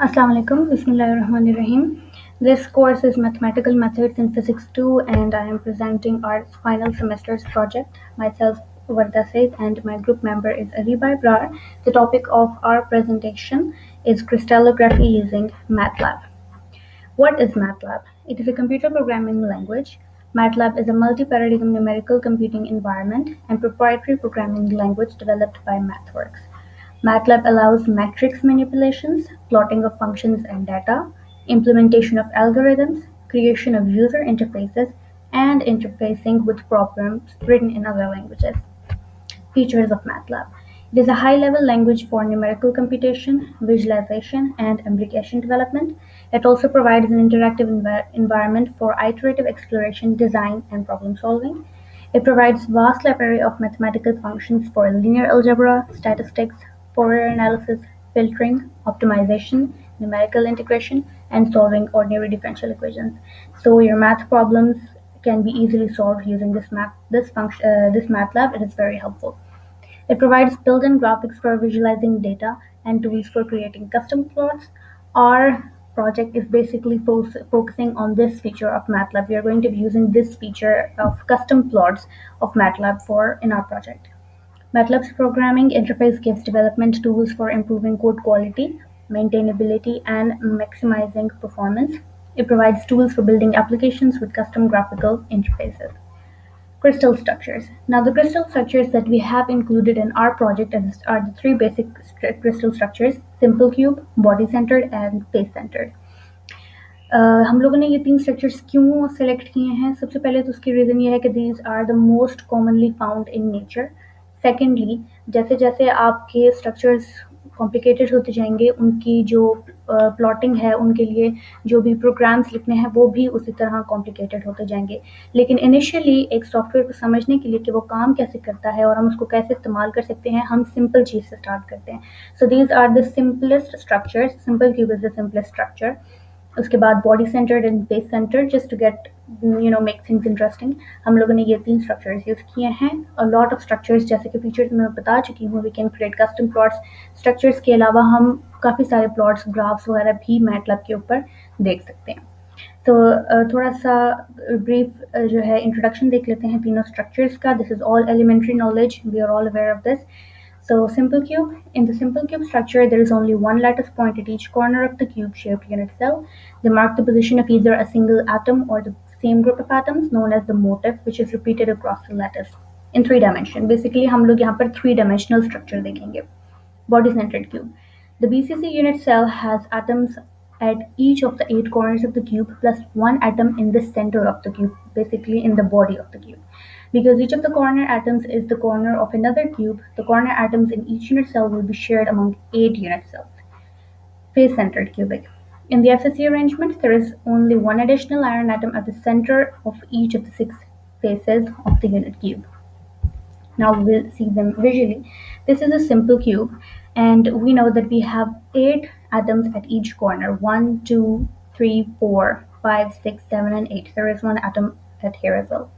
Assalamu alaikum. Bismillahirrahmanirrahim. This course is Mathematical Methods in Physics 2, and I am presenting our final semester's project. Myself, Varda Said, and my group member is Ariba Ibrar. The topic of our presentation is crystallography using MATLAB. What is MATLAB? It is a computer programming language. MATLAB is a multi-paradigm numerical computing environment and proprietary programming language developed by MathWorks. MATLAB allows matrix manipulations, plotting of functions and data, implementation of algorithms, creation of user interfaces, and interfacing with programs written in other languages. Features of MATLAB: it is a high-level language for numerical computation, visualization, and application development. It also provides an interactive environment for iterative exploration, design, and problem-solving. It provides vast library of mathematical functions for linear algebra, statistics, Fourier analysis, filtering, optimization, numerical integration, and solving ordinary differential equations. So your math problems can be easily solved using this MATLAB. It is very helpful. It provides built-in graphics for visualizing data and tools for creating custom plots. Our project is basically focusing on this feature of MATLAB. We are going to be using this feature of custom plots of MATLAB for in our project. MATLAB's programming interface gives development tools for improving code quality, maintainability, and maximizing performance. It provides tools for building applications with custom graphical interfaces. Crystal structures. Now the crystal structures that we have included in our project are the three basic crystal structures: simple cube, body centered, and face centered. हम लोगों ने ये तीन structures क्यों select किए हैं? सबसे पहले तो उसकी रीज़न ये है कि these are the most commonly found in nature. Secondly, जैसे जैसे आपके स्ट्रक्चर्स कॉम्प्लिकेटेड होते जाएंगे, उनकी जो प्लॉटिंग है, उनके लिए जो भी प्रोग्राम्स लिखने हैं वो भी उसी तरह कॉम्प्लिकेटेड होते जाएंगे. लेकिन इनिशियली एक सॉफ्टवेयर को समझने के लिए कि वो काम कैसे करता है और हम उसको कैसे इस्तेमाल कर सकते हैं, हम सिंपल चीज़ से स्टार्ट करते हैं. So these are the simplest structures. Simple cube is the simplest structure. उसके बाद body centred and face centred. Just to get make things interesting, हम लोगों ने ये तीन स्ट्रक्चर्स यूज़ किए हैं. अ लॉट ऑफ स्ट्रक्चर्स, जैसे कि फीचर्स मैं बता चुकी हूँ. We can create custom plots. Structures के अलावा हम काफ़ी सारे प्लॉट्स, ग्राफ्स वगैरह भी मैटलैब के ऊपर देख सकते हैं. तो थोड़ा सा ब्रीफ जो है इंट्रोडक्शन देख लेते हैं तीनों स्ट्रक्चर्स का. This is all elementary knowledge, we are all aware of this. So simple cube. In the simple cube structure, there is only one lattice point at each corner of the cube-shaped unit cell. They mark the position of either a single atom or the same group of atoms, known as the motif, which is repeated across the lattice in 3 dimensions. Basically, हम लोग यहाँ पर 3-dimensional structure देखेंगे. Body-centered cube. The BCC unit cell has atoms at each of the 8 corners of the cube, plus one atom in the center of the cube, basically in the body of the cube. Because each of the corner atoms is the corner of another cube, the corner atoms in each unit cell will be shared among 8 unit cells. Face-centered cubic. In the FCC arrangement, there is only one additional iron atom at the center of each of the 6 faces of the unit cube. Now we'll see them visually. This is a simple cube, and we know that we have 8 atoms at each corner. 1, 2, 3, 4, 5, 6, 7, and 8. There is one atom at here as well.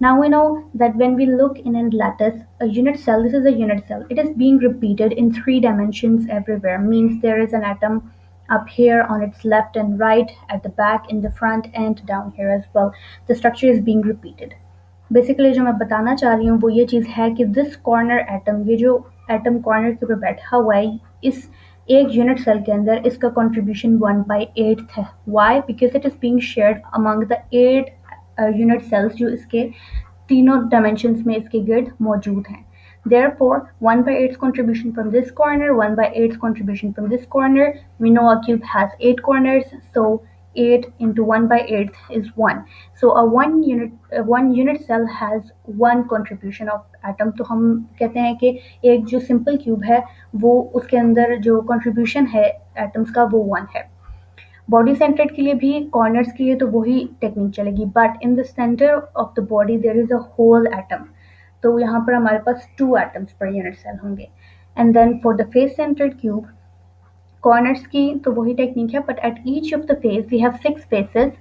Now we know that when we look in a lattice, a unit cell, this is a unit cell, it is being repeated in 3 dimensions everywhere. Means there is an atom up here on its left and right, at the back, in the front, and down here as well. The structure is being repeated. Basically जो मैं बताना चाह रही हूँ वो ये चीज़ है कि this corner atom, ये जो एटम कॉर्नर के ऊपर बैठा हुआ है, इस एक यूनिट सेल के अंदर इसका कंट्रीब्यूशन 1/8 है. Why? Because it is being shared among the 8 unit cells जो इसके तीनों डायमेंशंस में इसके गिर्द मौजूद हैं. Therefore, 1/8 contribution from this corner, 1/8 contribution from this corner. We know a cube has 8 corners, so 8 into 1/8 is 1. So a one unit cell has one contribution of atom. तो हम कहते हैं कि एक जो simple cube है वो उसके अंदर जो contribution है atoms का वो 1 है. बॉडी सेंटर्ड के लिए भी, कॉर्नर्स के लिए तो वही टेक्निक चलेगी, but in the centre of the body there is a whole atom. तो यहाँ पर हमारे पास 2 एटम्स पर यूनिट सेल होंगे. And then for the face centred cube, corners की तो वही टेक्निक है, but at each of the face we have 6 faces,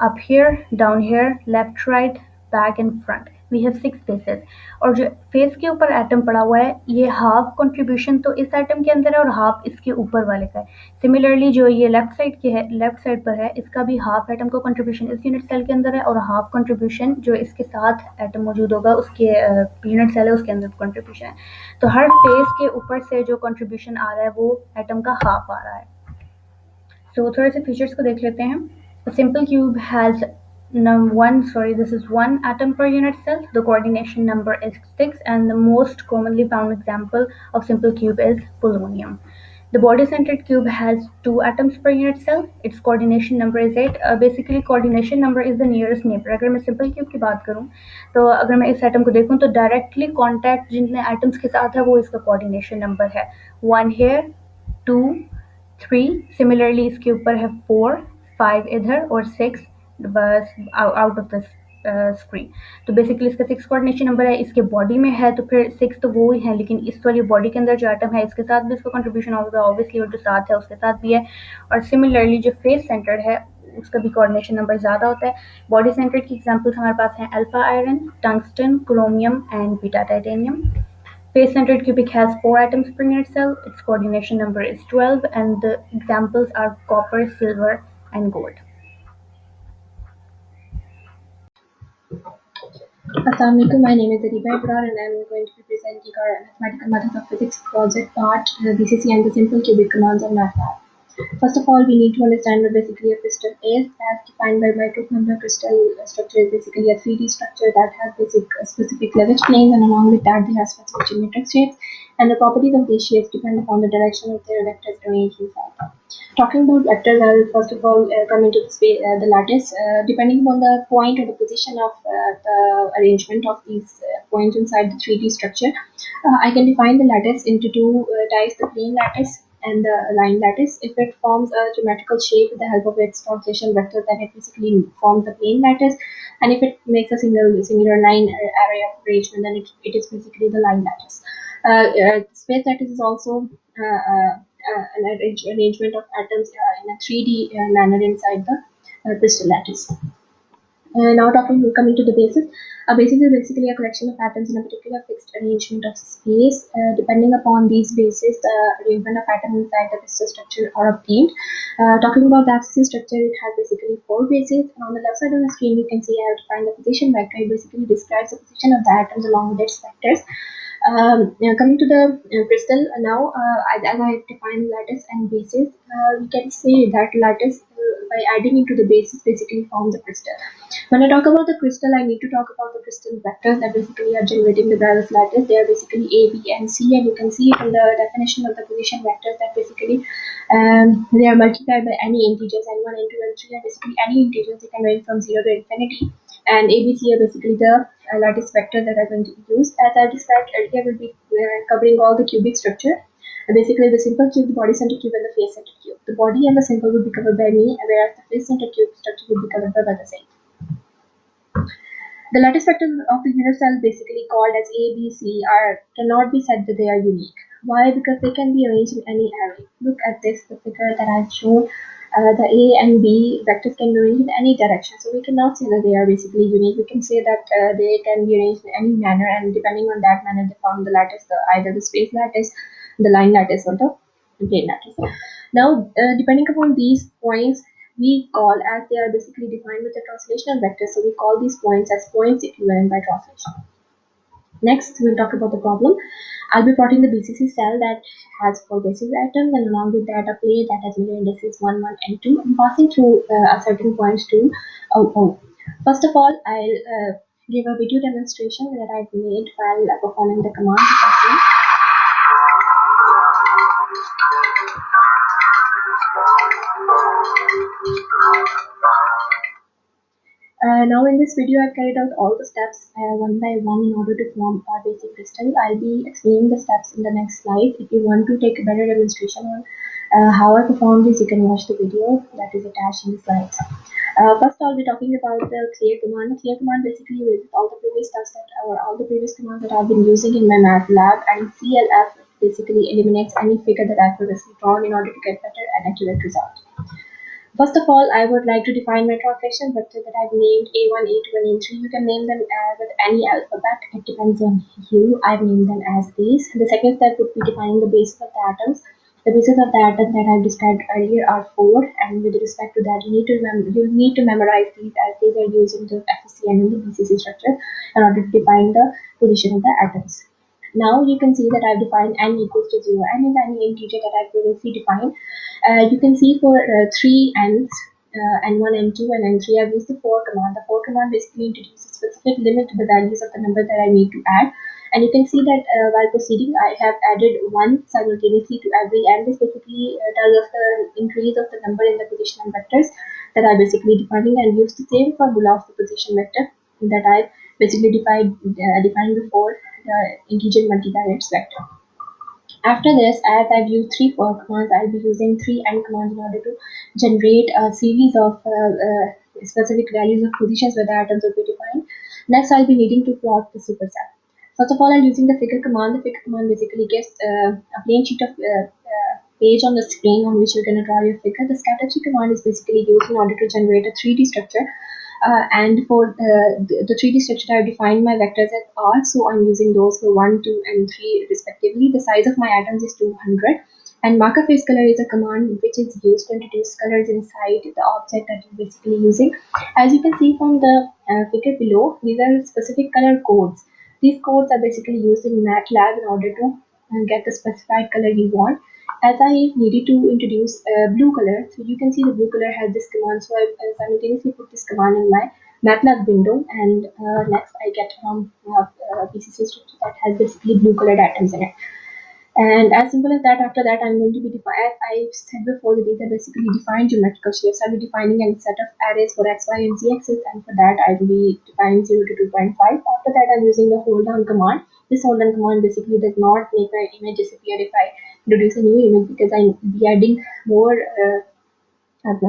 up here, down here, left, right, back and front. We have 6 bases, और जो face के ऊपर atom पड़ा हुआ है ये हाफ कंट्रीब्यूशन तो इस एटम के अंदर है और हाफ इसके ऊपर वाले का है। सिमिलरली जो ये लेफ्ट साइड पर है इसका भी हाफ एटम का कंट्रीब्यूशन इस यूनिट सेल के अंदर है और हाफ कंट्रीब्यूशन जो इसके साथ एटम मौजूद होगा उसके यूनिट सेल है उसके अंदर कंट्रीब्यूशन है। तो हर फेस के ऊपर से जो कंट्रीब्यूशन आ रहा है वो एटम का हाफ आ रहा है। So थोड़े से फीचर्स को देख लेते हैं। A simple cube has this is one atom per unit cell. The coordination number is 6 and the most commonly found example of simple cube is polonium. The body-centered cube has 2 atoms per unit cell. Its coordination number is 8. Basically coordination number is the nearest neighbor. अगर मैं simple cube की बात करूँ तो अगर मैं इस atom को देखूँ तो directly contact जितने atoms के साथ है वो इसका coordination number है। 1 here, 2, 3, सिमिलरली इसके ऊपर है 4, 5 इधर और 6 बस आउट ऑफ द स्क्रीन। तो बेसिकली इसका 6 कोऑर्डिनेशन नंबर है, इसके बॉडी में है तो फिर 6 तो वो ही है, लेकिन इस वाली बॉडी के अंदर जो एटम है इसके साथ भी इसका कंट्रीब्यूशन होगा ऑब्वियसली, और जो साथ है उसके साथ भी है। और सिमिलरली जो फेस सेंटर्ड है उसका भी कोऑर्डिनेशन नंबर ज़्यादा होता है। बॉडी सेंटर्ड की एग्जांपल्स हमारे पास हैं alpha iron, tungsten, chromium and beta titanium. Face-centered cubic has 4 atoms per unit cell. Its coordination number is 12 and the examples are copper, silver and gold. Assalamualaikum, my name is Ariba Ibrar and I am going to be presenting our Mathematical Methods of Physics project part, BCC and the simple cubic commands of MATLAB. First of all, we need to understand what basically a crystal is. As defined by my group member, crystal structure is basically a 3D structure that has specific cleavage planes, and along with that they have specific geometric shapes, and the properties of these shapes depend upon the direction of their vectors arranged inside. Talking about vectors, I will first of all come into the lattice. Depending upon the point or the position of the arrangement of these points inside the 3D structure, I can define the lattice into two types: the plane lattice and the line lattice. If it forms a geometrical shape with the help of its translation vector, then it basically forms the plane lattice. And if it makes a singular line array of arrangement, then it is basically the line lattice. Space lattice is also an arrangement of atoms in a 3D manner inside the crystal lattice. Now coming to the basis. A basis is basically a collection of atoms in a particular fixed arrangement of space. Depending upon these bases, the arrangement of atoms inside the crystal structure are obtained. Talking about the abscissa structure, it has basically 4 bases. And on the left side of the screen, you can see I have defined the position vector. It basically describes the position of the atoms along with its vectors. Coming to the crystal now, as I have defined lattice and basis, we can say that lattice by adding into the basis basically form the crystal. When I talk about the crystal, I need to talk about the crystal vectors that basically are generating the Bravos lattice. They are basically A, B, and C, and you can see from the definition of the position vectors that basically they are multiplied by any integers, n1, n2, n3 are basically any integers. They can range from 0 to infinity, and A, B, C are basically the lattice vector that are going to be used. As I described earlier, will be covering all the cubic structure. Basically, the simple cube, the body-centered cube, and the face-centered cube. The body and the symbol will be covered by me, whereas the face-centered cube structure will be covered by the same. The lattice vectors of the unit cell, basically called as A, B, C, cannot be said that they are unique. Why? Because they can be arranged in any array. Look at this, the figure that I've shown. The A and B vectors can be arranged in any direction. So we cannot say that they are basically unique. We can say that they can be arranged in any manner, and depending on that manner, they form the lattice, either the space lattice, the line lattice, or the plane lattice. Now, depending upon these points, we call, as they are basically defined with the translational vector, so we call these points as points equivalent by translation. Next, we'll talk about the problem. I'll be plotting the BCC cell that has 4 basis atoms, and along with that a plate that has major indices 1, 1, and 2, and passing through a certain points to O. First of all, I'll give a video demonstration that I've made while performing the command. Now in this video, I've carried out all the steps one by one in order to form our basic crystal. I'll be explaining the steps in the next slide. If you want to take a better demonstration on how I performed this, you can watch the video that is attached in the slides. First, I'll be talking about the clear command. The clear command basically uses all the previous steps all the previous commands that I've been using in my MATLAB, and CLF basically eliminates any figure that I've previously drawn in order to get better and accurate results. First of all, I would like to define my translation vector that I've named A1, A2, and A3. You can name them with any alphabet. It depends on you. I've named them as these. The second step would be defining the bases of the atoms. The bases of the atom that I've described earlier are four, and with respect to that, you need to memorize these as these are used in the FSC and in the BCC structure in order to define the position of the atoms. Now you can see that I've defined n equals to 0. N is any integer that I've previously defined. You can see for three n's, n1, n2, and n3, I've used the for command. The for command basically introduces a specific limit to the values of the number that I need to add. And you can see that while proceeding, I have added 1 simultaneously to every n. This basically tells us the increase of the number in the position vectors that I basically defining, and use the same formula of the position vector that I basically defined before the integer multiplier its vector. After this, as I've used three for commands, I'll be using three and commands in order to generate a series of specific values of positions where the atoms will be defined. Next, I'll be needing to plot the superset. First of all, I'm using the figure command. The figure command basically gives a plain sheet of page on the screen on which you're going to draw your figure. The scatter tree command is basically used in order to generate a 3D structure. And for the 3D structure, I've defined my vectors as R, so I'm using those for 1, 2, and 3 respectively. The size of my atoms is 200. And marker face color is a command which is used to introduce colors inside the object that you're basically using. As you can see from the figure below, these are specific color codes. These codes are basically used in MATLAB in order to get the specified color you want. As I needed to introduce blue color, so you can see the blue color has this command. So I simultaneously put this command in my MATLAB window, and next I get PCC structure that has basically blue colored atoms in it. And as simple as that, after that, I'm going to be as I said before, these are basically defined geometrical shapes. I'll be defining a set of arrays for x, y, and z axis, and for that, I will be defining 0 to 2.5. After that, I'm using the hold down command. This hold down command basically does not make my image disappear if I introduce a new image, because I'll be adding more as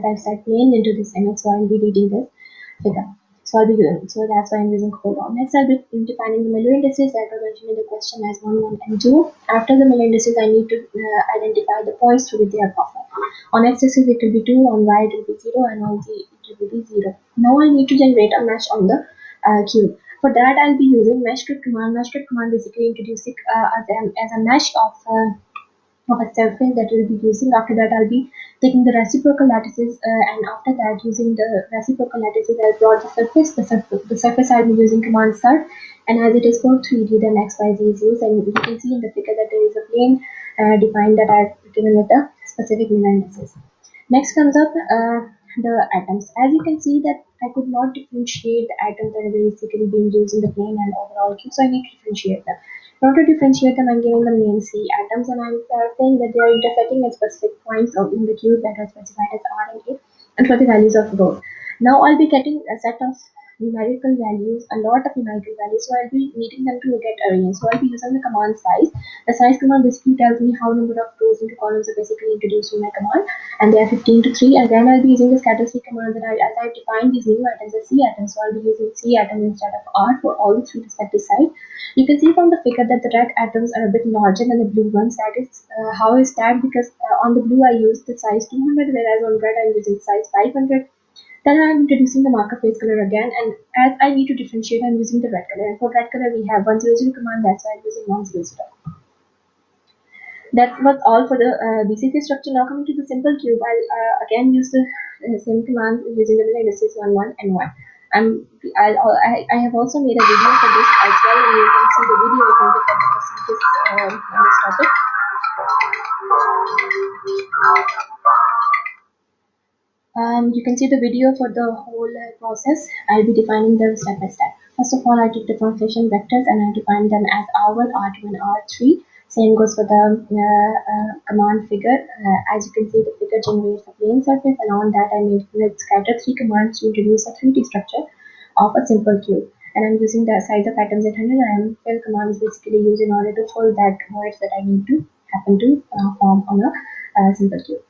I've said plain into this image, so I'll be reading this figure. So I'll be doing so that's why I'm using hold on. Next I'll be defining the Miller indices that were mentioned in the question as 1, 1, and 2. After the Miller indices, I need to identify the points to be their buffer. On x-axis it will be 2, on y it will be 0, and on z it will be 0. Now I need to generate a mesh on the cube. For that I'll be using mesh grid command. Mesh grid command basically introducing as a mesh of a surface that we'll be using. After that, I'll be taking the reciprocal lattices, and after that, using the reciprocal lattices, I'll plot the surface. The surface I'll be using command surf, and as it is for 3D, then XYZ is used, and you can see in the figure that there is a plane defined that I've given with the specific indices. Next comes up the atoms. As you can see that I could not differentiate the atoms that are basically being used in the plane and overall cube, so I need to differentiate them. In order to differentiate them, I'm giving them name C atoms, and I'm saying that they are intersecting at specific points of in the cube that are specified as R and A, and for the values of rho. Now I'll be getting a set of numerical values, a lot of numerical values, so I'll be needing them to get arranged. So I'll be using the command size. The size command basically tells me how number of rows into columns are basically introduced in my command, and they are 15 to 3. And then I'll be using the scatter C command that as I've defined these new atoms as C atoms, so I'll be using C atoms instead of R for all the three respective sides. You can see from the figure that the red atoms are a bit larger than the blue ones. That is how is that? Because on the blue I used the size 200, whereas on red I'm using size 500. Then I'm introducing the marker face color again, and as I need to differentiate, I'm using the red color. And for red color, we have 100 command, that's why I'm using 100. That was all for the BCC structure. Now coming to the simple cube, I'll again use the same command using the indices 1, 1, and 1. I have also made a video for this as well, and you can see the video if you want to proceed this on this topic. You can see the video for the whole process. I'll be defining them step by step. First of all, I took the translation vectors and I defined them as R1, R2, and R3. Same goes for the command figure. As you can see, the figure generates a plane surface, and on that I made scatter three commands to introduce a 3D structure of a simple cube. And I'm using the size of atoms at 100, and fill command is basically used in order to fill that words that I need to happen to form on a simple cube.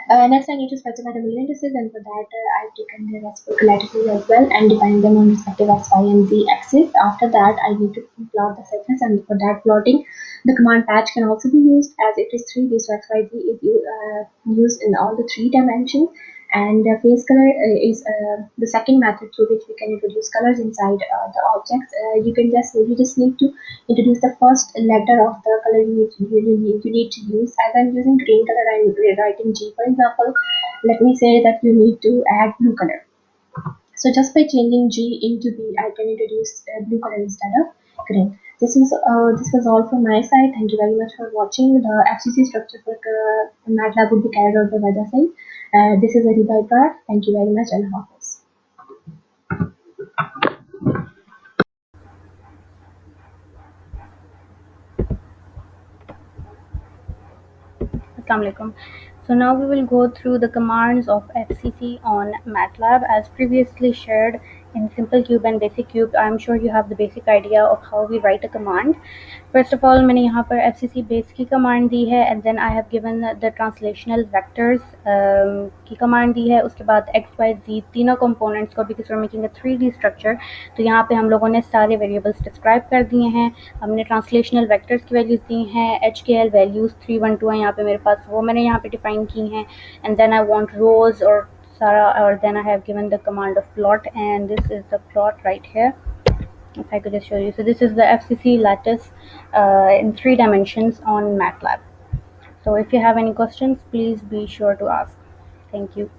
Next, I need to specify the middle indices, and for that, I've taken the reciprocal lattices as well and defined them on respective x, y, and z axis. After that, I need to plot the surface, and for that plotting, The command patch can also be used as it is 3D, so XYZ is used in all the three dimensions. And face color is the second method through which we can introduce colors inside the objects. You just need to introduce the first letter of the color you need to use. As I'm using green color, I'm writing G. For example, let me say that you need to add blue color. So just by changing G into B, I can introduce blue color instead of green. This was all from my side. Thank you very much for watching. The FCC structure for MATLAB would be carried out by Vedasai. This is a by part. Thank you very much and Hafiz. Assalamu alaikum. So now we will go through the commands of FCC on MATLAB as previously shared in Simple Cube and Basic Cube. I'm sure you have the basic idea of how we write a command. First of all, मैंने यहाँ पर FCC base की command दी है, and then I have given the translational vectors की command दी है. उसके बाद x, y, z तीनों components को, because we're making a 3D structure, तो यहाँ पे हम लोगों ने सारे variables describe कर दिए हैं. हमने translational vectors की values दी हैं, HKL values 3 1 2 हैं यहाँ पे मेरे पास, वो मैंने यहाँ पे define की हैं. And then I want rows or then I have given the command of plot, and this is the plot right here. If I could just show you. So this is the FCC lattice in 3 dimensions on MATLAB. So if you have any questions, please be sure to ask. Thank you.